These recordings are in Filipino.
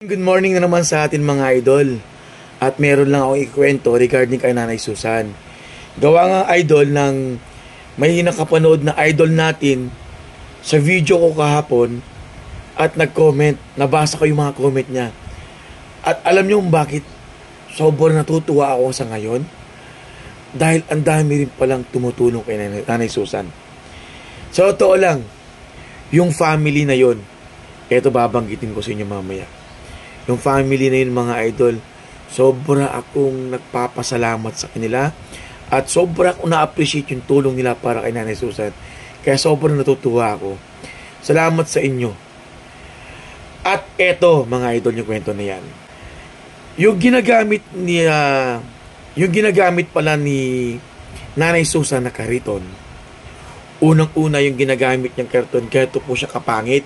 Good morning na naman sa atin mga idol. At meron lang akong ikwento regarding kay Nanay Susan. Gawa nga idol ng may nakapanood na idol natin sa video ko kahapon at nag-comment. Nabasa ko yung mga comment niya. At alam niyo bakit sobrang natutuwa ako sa ngayon? Dahil ang dami rin palang tumutulong kay Nanay Susan. So totoo lang, yung family na yon, eto babanggitin ko sa inyo mamaya. Yung family na yun mga idol, sobra akong nagpapasalamat sa kanila at sobra akong na-appreciate yung tulong nila para kay Nanay Susan. Kaya sobrang natutuwa ako. Salamat sa inyo. At eto mga idol, yung kwento na yan. Yung ginagamit pala ni Nanay Susan na kariton, unang-una yung ginagamit niyang kariton, kaya ito po siya kapangit.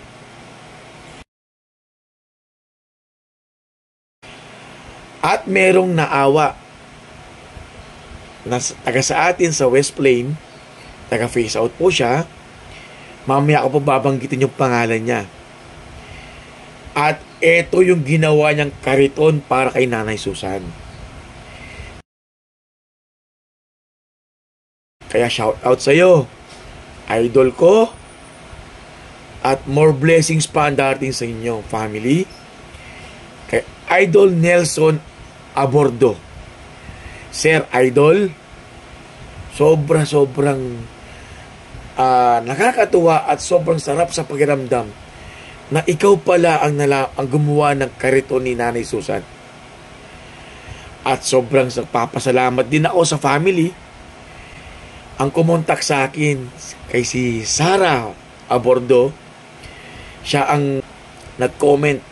At merong naawa na taga sa atin sa West Plain, taga face out po siya. Mamaya ako po babanggitin yung pangalan niya. At eto yung ginawa niyang kariton para kay Nanay Susan. Kaya shout out sa iyo, idol ko. At more blessings pa ang darating sa inyo, family. Kay Idol Nelson Abordo. Sir Idol, sobrang nakakatuwa at sobrang sarap sa pakiramdam na ikaw pala ang gumawa ng kariton ni Nanay Susan. At sobrang nagpapasalamat din ako sa family. Ang kumontak sa akin kay si Sarah Abordo, siya ang nag-comment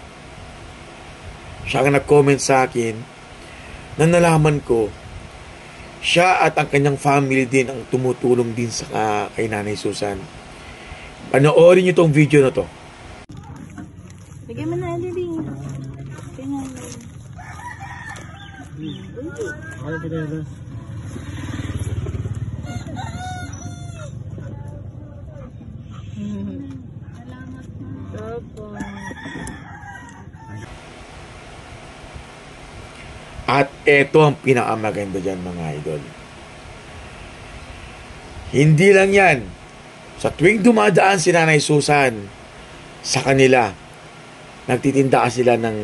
sa akin na nalaman ko siya at ang kanyang family din ang tumutulong din sa kay Nanay Susan. Panoorin niyo tong video na to. Bigyan mo na, Lili. Tingnan mo. Salamat po. At eto ang pinakamaganda dyan mga idol. Hindi lang yan. Sa tuwing dumadaan si Nanay Susan sa kanila, nagtitinda sila ng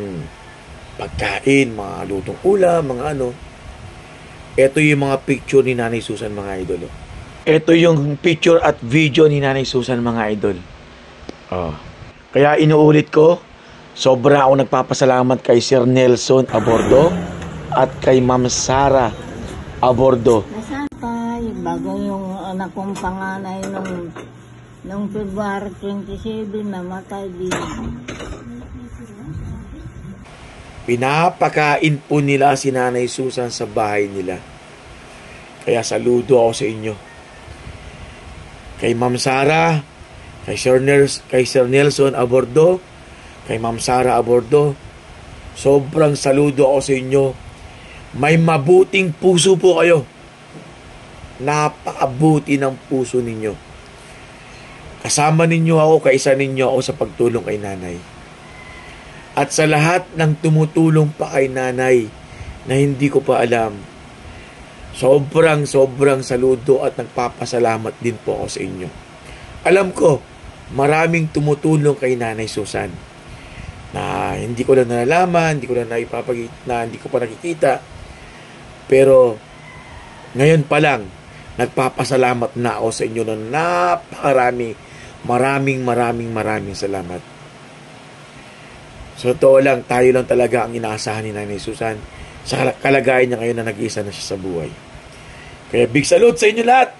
pagkain, mga lutong ulam, mga ano. Eto yung mga picture ni Nanay Susan mga idol. Eto yung picture at video ni Nanay Susan mga idol. Kaya inuulit ko, sobra ako nagpapasalamat kay Sir Nelson Abordo at kay Ma'am Sarah Abordo. Nasakay, bago yung anak kong panganay nung February 27, namatay din. Pinapakain po nila si Nanay Susan sa bahay nila. Kaya saludo ako sa inyo. Kay Ma'am Sarah, kay Sir Nelson Abordo, kay Ma'am Sarah Abordo, sobrang saludo ako sa inyo. May mabuting puso po kayo. Napakabuti ng puso ninyo. Kasama ninyo ako, kaisa ninyo ako sa pagtulong kay Nanay. At sa lahat ng tumutulong pa kay Nanay na hindi ko pa alam, sobrang saludo at nagpapasalamat din po ako sa inyo. Alam ko, maraming tumutulong kay Nanay Susan na hindi ko lang nalalaman, hindi ko lang hindi ko pa nakikita. Pero ngayon pa lang, nagpapasalamat na ako sa inyo na napakarami. Maraming salamat. So totoo lang, tayo lang talaga ang inaasahan ni Nanay Susan sa kalagayan niya ngayon na nag-iisa na siya sa buhay. Kaya big salute sa inyo lahat!